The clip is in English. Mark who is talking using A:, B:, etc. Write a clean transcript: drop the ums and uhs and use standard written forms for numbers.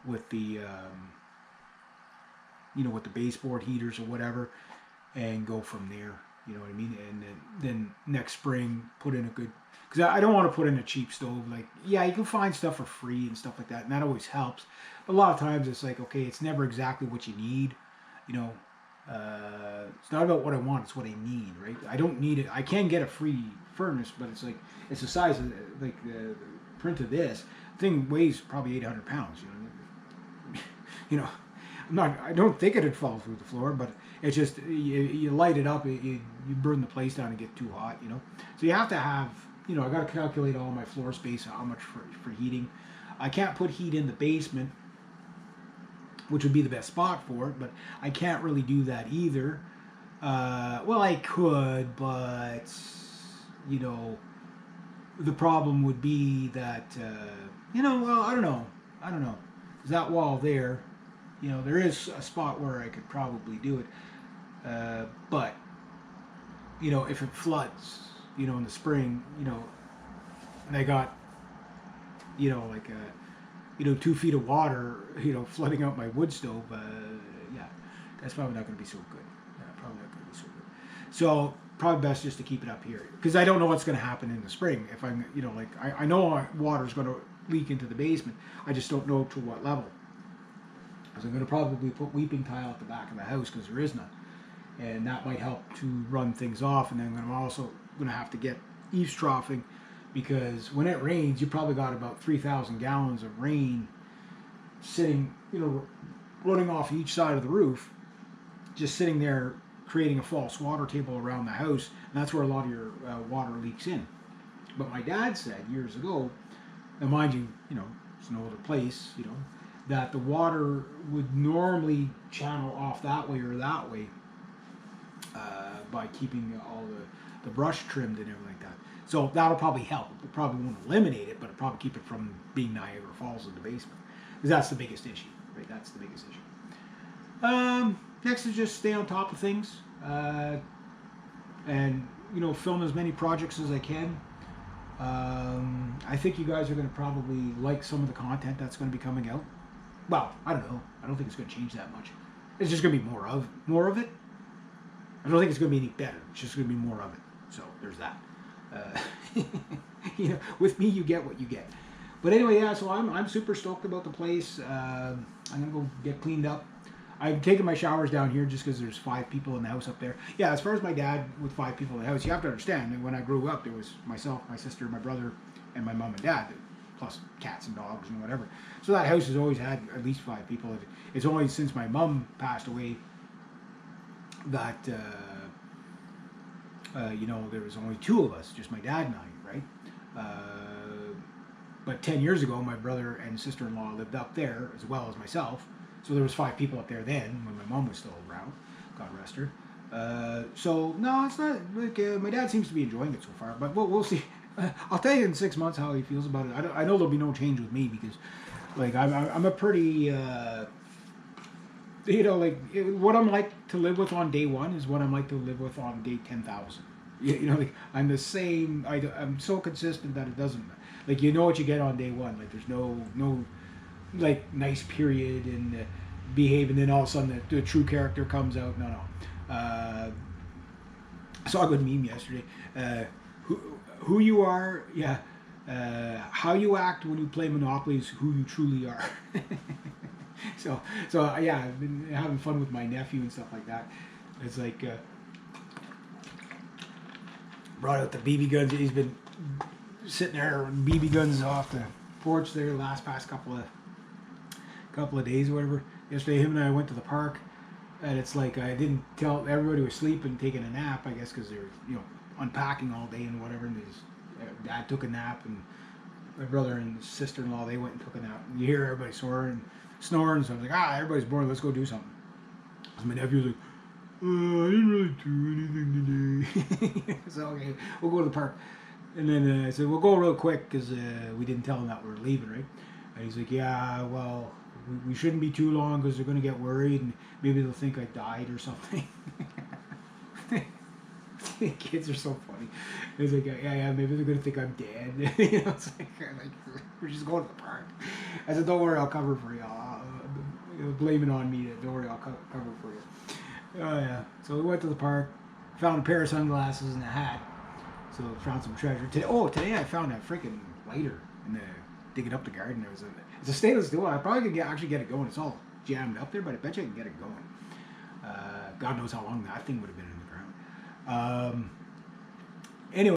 A: with the you know, with the baseboard heaters or whatever, and go from there. You know what I mean? And then next spring put in a good, because I don't want to put in a cheap stove. Like, yeah, you can find stuff for free and stuff like that, and that always helps. But a lot of times it's like, okay, it's never exactly what you need. You know, it's not about what I want; it's what I need, right? I don't need it. I can get a free furnace, but it's like it's the size of like the print of this thing weighs probably 800 pounds. You know, I don't think it'd fall through the floor, but it's just you light it up, you burn the place down and get too hot, you know. So you have to have, you know, I got to calculate all my floor space, how much for heating. I can't put heat in the basement, which would be the best spot for it, but I can't really do that either. Well, I could, but you know, the problem would be that you know, well, I don't know. That wall there, you know, there is a spot where I could probably do it, but you know, if it floods, you know, in the spring, you know, and I got, you know, like 2 feet of water, you know, flooding out my wood stove, yeah, that's probably not going to be so good. Yeah, probably not going to be so good. So probably best just to keep it up here, because I don't know what's going to happen in the spring. If I'm, you know, like I know water's going to leak into the basement. I just don't know to what level. Because I'm going to probably put weeping tile at the back of the house because there is none, and that might help to run things off. And then I'm also going to have to get eaves troughing, because when it rains, you probably got about 3,000 gallons of rain sitting, you know, running off each side of the roof, just sitting there creating a false water table around the house, and that's where a lot of your water leaks in. But my dad said years ago, and mind you, you know, it's no other place, you know, that the water would normally channel off that way or that way by keeping all the brush trimmed and everything like that. So that'll probably help. It probably won't eliminate it, but it'll probably keep it from being Niagara Falls in the basement. Because that's the biggest issue, right? That's the biggest issue. Next is just stay on top of things and, you know, film as many projects as I can. I think you guys are going to probably like some of the content that's going to be coming out. Well, I don't know. I don't think it's going to change that much. It's just going to be more of it. I don't think it's going to be any better. It's just going to be more of it. So there's that. You know, with me, you get what you get. But anyway, yeah. So I'm super stoked about the place. I'm gonna go get cleaned up. I've taken my showers down here just because there's 5 people in the house up there. Yeah, as far as my dad with 5 people in the house, you have to understand that when I grew up, there was myself, my sister, my brother, and my mom and dad, plus cats and dogs and whatever. So that house has always had at least 5 people. It's only since my mom passed away that you know, there was only 2 of us, just my dad and I, right? But 10 years ago, my brother and sister-in-law lived up there as well as myself. So there was 5 people up there then when my mom was still around. God rest her. So no, it's not like my dad seems to be enjoying it so far. But we'll see. I'll tell you in 6 months how he feels about it. I know there'll be no change with me because, like, I'm a pretty, you know, like what I'm like to live with on day 1 is what I'm like to live with on day 10,000. You know, like I'm the same. I'm so consistent that it doesn't, like, you know what you get on day 1. Like there's no like nice period and behave, and then all of a sudden the true character comes out. No. I saw a good meme yesterday. Who you are, yeah. How you act when you play Monopoly is who you truly are. so yeah, I've been having fun with my nephew and stuff like that. It's like brought out the BB guns. He's been sitting there with BB guns off the porch there past couple of days or whatever. Yesterday, him and I went to the park, and it's like I didn't tell everybody was sleeping, taking a nap, I guess, because they were, you know, unpacking all day and whatever. And dad took a nap, and my brother and sister-in-law, they went and took a nap. And you hear everybody snoring, so I was like, everybody's bored, let's go do something. So my nephew was like, I didn't really do anything today. So okay, we'll go to the park. And then I said, we'll go real quick because we didn't tell him that we were leaving, right? And he's like, yeah, well, we shouldn't be too long because they're going to get worried and maybe they'll think I died or something. Kids are so funny. It's like, yeah, maybe they're going to think I'm dead. You know, it's like, we're just going to the park. I said, don't worry, I'll cover for you. blame it on me. Don't worry, I'll cover it for you. Oh yeah. So we went to the park, found a pair of sunglasses and a hat. So found some treasure. Today I found a freaking lighter in the digging up the garden. It's a stainless steel. I probably could actually get it going. It's all jammed up there, but I bet you I can get it going. God knows how long that thing would have been in the ground. Anyway.